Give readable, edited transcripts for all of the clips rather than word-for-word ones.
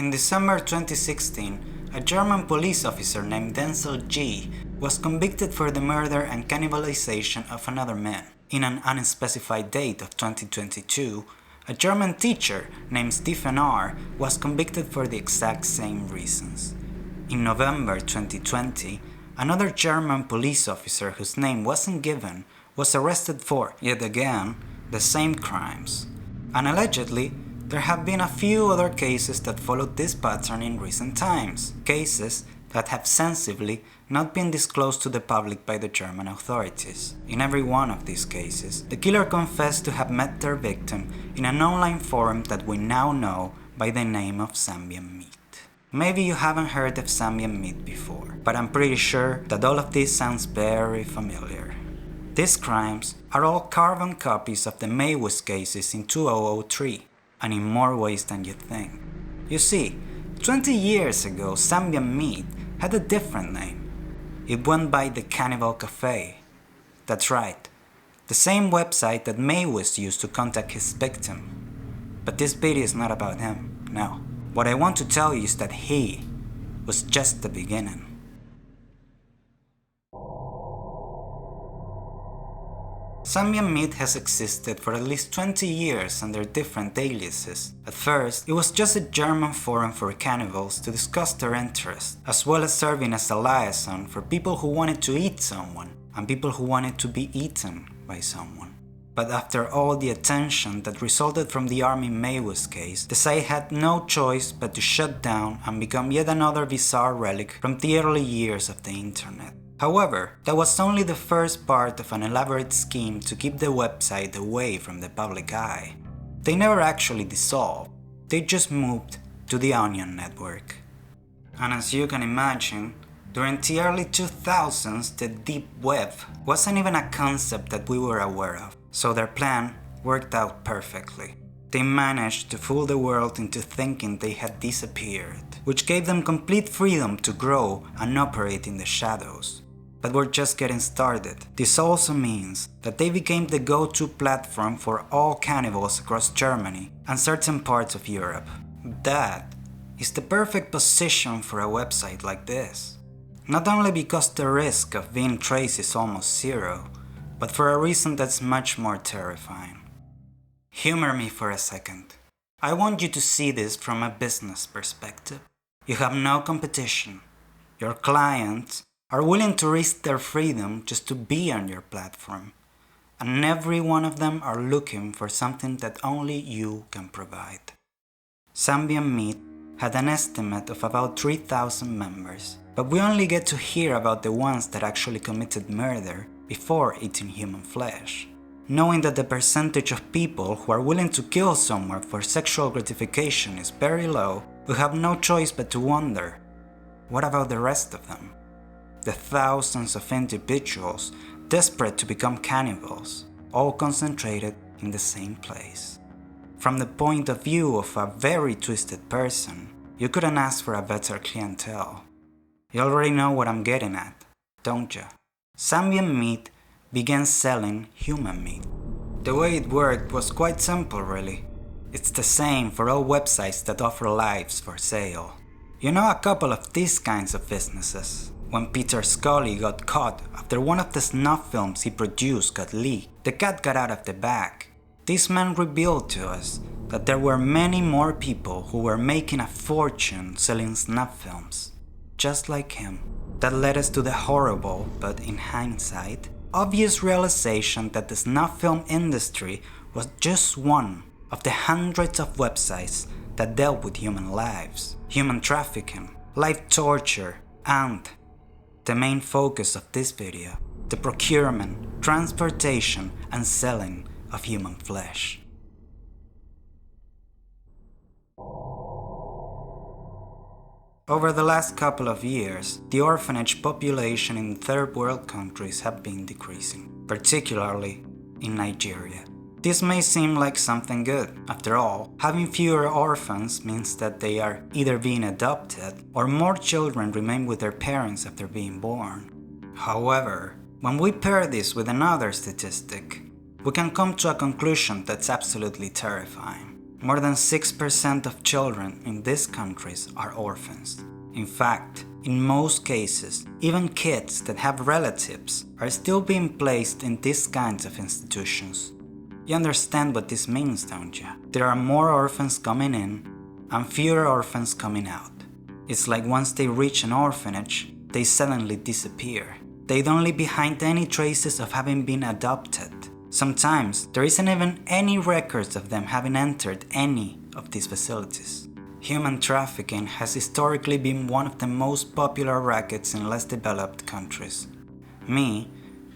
In December 2016, a German police officer named Denzel G. was convicted for the murder and cannibalization of another man. In an unspecified date of 2022, a German teacher named Stephen R. was convicted for the exact same reasons. In November 2020, another German police officer whose name wasn't given was arrested for, yet again, the same crimes. And allegedly, there have been a few other cases that followed this pattern in recent times, cases that have sensibly not been disclosed to the public by the German authorities. In every one of these cases, the killer confessed to have met their victim in an online forum that we now know by the name of Zambian Meat. Maybe you haven't heard of Zambian Meat before, but I'm pretty sure that all of this sounds very familiar. These crimes are all carbon copies of the Maywis cases in 2003, and in more ways than you think. You see, 20 years ago, Zambian Meat had a different name. It went by the Cannibal Cafe. That's right, the same website that Maywis used to contact his victim. But this video is not about him, no. What I want to tell you is that he was just the beginning. Zambian Meat has existed for at least 20 years under different aliases. At first, it was just a German forum for cannibals to discuss their interests, as well as serving as a liaison for people who wanted to eat someone, and people who wanted to be eaten by someone. But after all the attention that resulted from the Army Maywis case, the site had no choice but to shut down and become yet another bizarre relic from the early years of the internet. However, that was only the first part of an elaborate scheme to keep the website away from the public eye. They never actually dissolved, they just moved to the Onion network. And as you can imagine, during the early 2000s, the deep web wasn't even a concept that we were aware of, so their plan worked out perfectly. They managed to fool the world into thinking they had disappeared, which gave them complete freedom to grow and operate in the shadows. But we're just getting started. This also means that they became the go-to platform for all cannibals across Germany and certain parts of Europe. That is the perfect position for a website like this. Not only because the risk of being traced is almost zero, but for a reason that's much more terrifying. Humor me for a second. I want you to see this from a business perspective. You have no competition. Your clients are willing to risk their freedom just to be on your platform. And every one of them are looking for something that only you can provide. Zambian Meat had an estimate of about 3,000 members, but we only get to hear about the ones that actually committed murder before eating human flesh. Knowing that the percentage of people who are willing to kill someone for sexual gratification is very low, we have no choice but to wonder, what about the rest of them? The thousands of individuals desperate to become cannibals, all concentrated in the same place. From the point of view of a very twisted person, you couldn't ask for a better clientele. You already know what I'm getting at, don't you? Zambian Meat began selling human meat. The way it worked was quite simple, really. It's the same for all websites that offer lives for sale. You know a couple of these kinds of businesses. When Peter Scully got caught after one of the snuff films he produced got leaked, the cat got out of the bag. This man revealed to us that there were many more people who were making a fortune selling snuff films, just like him. That led us to the horrible, but in hindsight, obvious realization that the snuff film industry was just one of the hundreds of websites that dealt with human lives, human trafficking, live torture, and the main focus of this video, the procurement, transportation, and selling of human flesh. Over the last couple of years, the orphanage population in third world countries have been decreasing, particularly in Nigeria. This may seem like something good. After all, having fewer orphans means that they are either being adopted or more children remain with their parents after being born. However, when we pair this with another statistic, we can come to a conclusion that's absolutely terrifying. More than 6% of children in these countries are orphans. In fact, in most cases, even kids that have relatives are still being placed in these kinds of institutions. You understand what this means, don't you? There are more orphans coming in and fewer orphans coming out. It's like once they reach an orphanage, they suddenly disappear. They don't leave behind any traces of having been adopted. Sometimes there isn't even any records of them having entered any of these facilities. Human trafficking has historically been one of the most popular rackets in less developed countries. Me,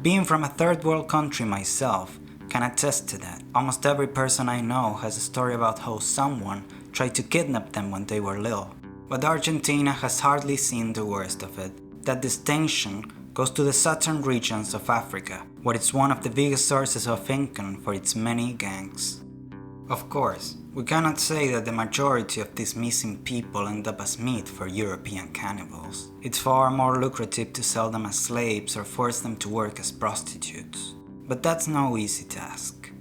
being from a third world country myself, can attest to that. Almost every person I know has a story about how someone tried to kidnap them when they were little. But Argentina has hardly seen the worst of it. That distinction goes to the southern regions of Africa, where it's one of the biggest sources of income for its many gangs. Of course, we cannot say that the majority of these missing people end up as meat for European cannibals. It's far more lucrative to sell them as slaves or force them to work as prostitutes. But that's no easy task.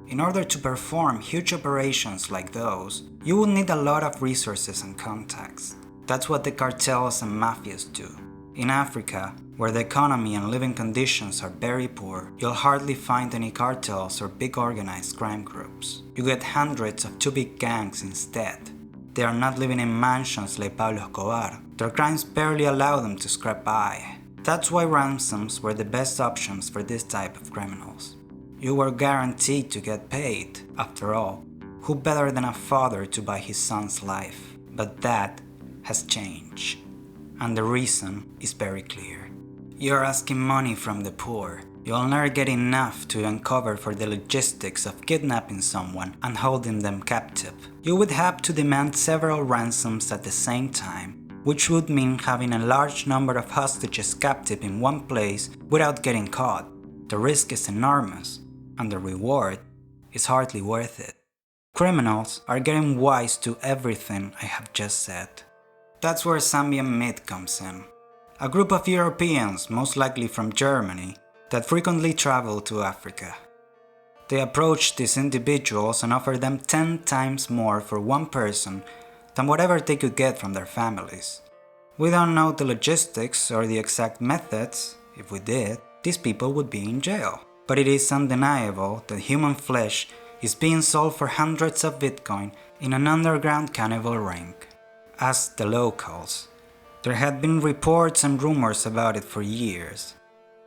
In order to perform huge operations like those, you would need a lot of resources and contacts. That's what the cartels and mafias do. In Africa, where the economy and living conditions are very poor, you'll hardly find any cartels or big organized crime groups. You get hundreds of too big gangs instead. They are not living in mansions like Pablo Escobar. Their crimes barely allow them to scrape by. That's why ransoms were the best options for this type of criminals. You were guaranteed to get paid. After all, who better than a father to buy his son's life? But that has changed. And the reason is very clear. You're asking money from the poor. You'll never get enough to uncover for the logistics of kidnapping someone and holding them captive. You would have to demand several ransoms at the same time, which would mean having a large number of hostages captive in one place without getting caught. The risk is enormous, and the reward is hardly worth it. Criminals are getting wise to everything I have just said. That's where Zambian Meat comes in. A group of Europeans, most likely from Germany, that frequently travel to Africa. They approach these individuals and offer them 10 times more for one person than whatever they could get from their families. We don't know the logistics or the exact methods. If we did, these people would be in jail. But it is undeniable that human flesh is being sold for hundreds of Bitcoin in an underground cannibal ring. Ask the locals. There had been reports and rumors about it for years,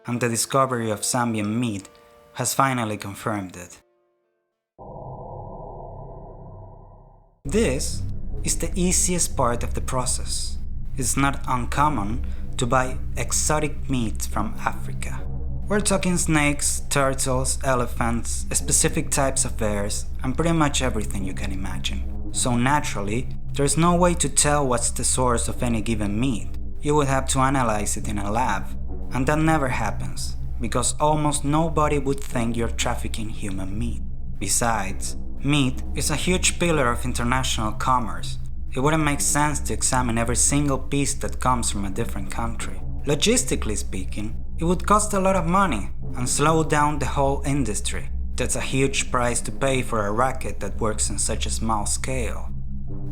and the discovery of Zambian meat has finally confirmed it. This is the easiest part of the process. It's not uncommon to buy exotic meat from Africa. We're talking snakes, turtles, elephants, specific types of bears, and pretty much everything you can imagine. So naturally, there's no way to tell what's the source of any given meat. You would have to analyze it in a lab, and that never happens, because almost nobody would think you're trafficking human meat. Besides, meat is a huge pillar of international commerce. It wouldn't make sense to examine every single piece that comes from a different country. Logistically speaking, it would cost a lot of money and slow down the whole industry. That's a huge price to pay for a racket that works on such a small scale.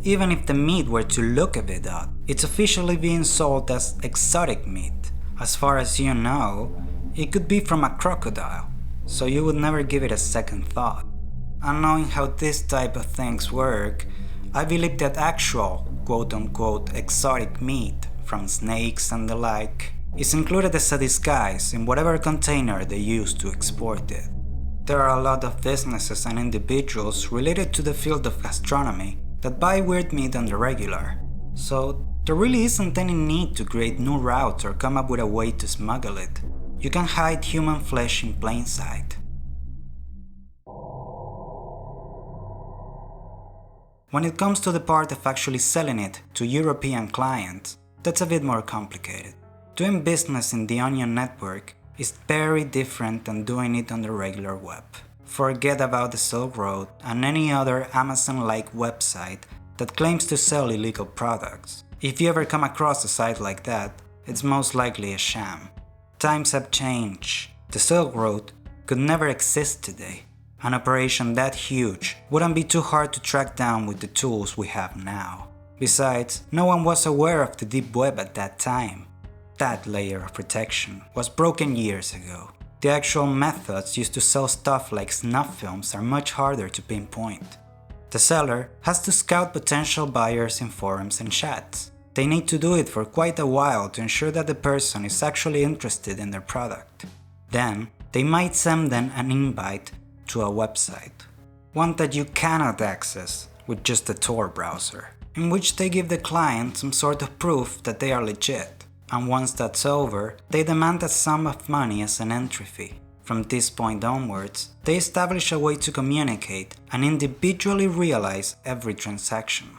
Even if the meat were to look a bit odd, it's officially being sold as exotic meat. As far as you know, it could be from a crocodile, so you would never give it a second thought. And knowing how this type of things work, I believe that actual quote-unquote exotic meat from snakes and the like is included as a disguise in whatever container they use to export it. There are a lot of businesses and individuals related to the field of gastronomy that buy weird meat on the regular, so there really isn't any need to create new routes or come up with a way to smuggle it. You can hide human flesh in plain sight. When it comes to the part of actually selling it to European clients, that's a bit more complicated. Doing business in the Onion network is very different than doing it on the regular web. Forget about the Silk Road and any other Amazon-like website that claims to sell illegal products. If you ever come across a site like that, it's most likely a sham. Times have changed. The Silk Road could never exist today, An operation that huge wouldn't be too hard to track down with the tools we have now. Besides, no one was aware of the deep web at that time. That layer of protection was broken years ago. The actual methods used to sell stuff like snuff films are much harder to pinpoint. The seller has to scout potential buyers in forums and chats. They need to do it for quite a while to ensure that the person is actually interested in their product. Then, they might send them an invite to a website, one that you cannot access with just a Tor browser, in which they give the client some sort of proof that they are legit, and once that's over, they demand a sum of money as an entry fee. From this point onwards, they establish a way to communicate and individually realize every transaction.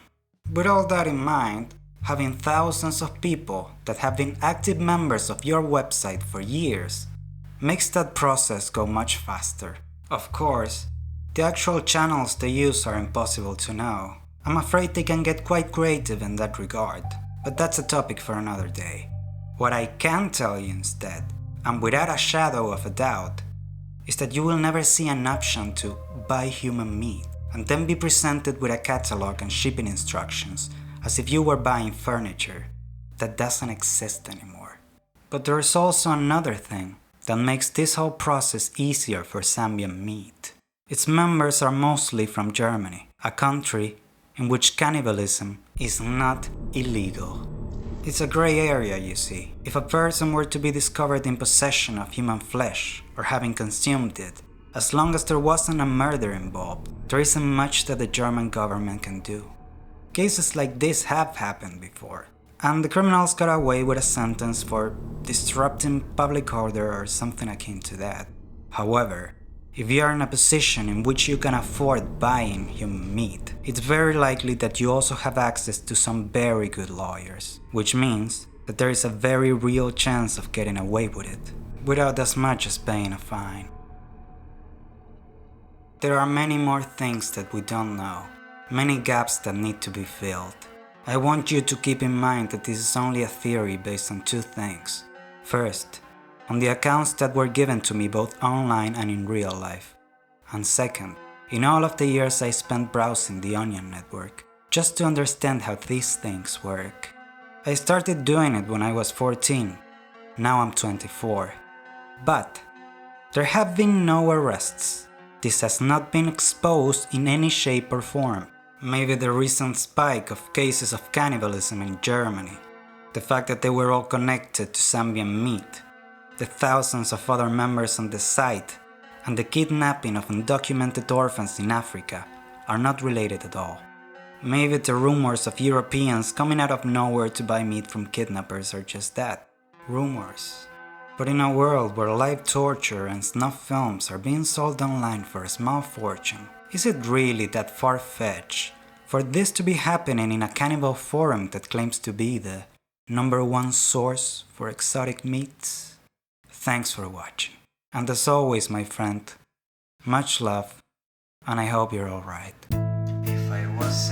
With all that in mind, having thousands of people that have been active members of your website for years makes that process go much faster. Of course, the actual channels they use are impossible to know. I'm afraid they can get quite creative in that regard, but that's a topic for another day. What I can tell you instead, and without a shadow of a doubt, is that you will never see an option to buy human meat and then be presented with a catalog and shipping instructions as if you were buying furniture. That doesn't exist anymore. But there is also another thing that makes this whole process easier for Zambian Meat. Its members are mostly from Germany, a country in which cannibalism is not illegal. It's a gray area, you see. If a person were to be discovered in possession of human flesh or having consumed it, as long as there wasn't a murder involved, there isn't much that the German government can do. Cases like this have happened before, and the criminals got away with a sentence for disrupting public order or something akin to that. However, if you are in a position in which you can afford buying human meat, it's very likely that you also have access to some very good lawyers, which means that there is a very real chance of getting away with it, without as much as paying a fine. There are many more things that we don't know, many gaps that need to be filled. I want you to keep in mind that this is only a theory based on two things. First, on the accounts that were given to me both online and in real life. And second, in all of the years I spent browsing the Onion network, just to understand how these things work. I started doing it when I was 14, now I'm 24. But there have been no arrests. This has not been exposed in any shape or form. Maybe the recent spike of cases of cannibalism in Germany, the fact that they were all connected to Zambian Meat, the thousands of other members on the site, and the kidnapping of undocumented orphans in Africa are not related at all. Maybe the rumors of Europeans coming out of nowhere to buy meat from kidnappers are just that, rumors. But in a world where live torture and snuff films are being sold online for a small fortune, is it really that far-fetched for this to be happening in a cannibal forum that claims to be the #1 source for exotic meats? Thanks for watching, and as always my friend, much love, and I hope you're alright. If I was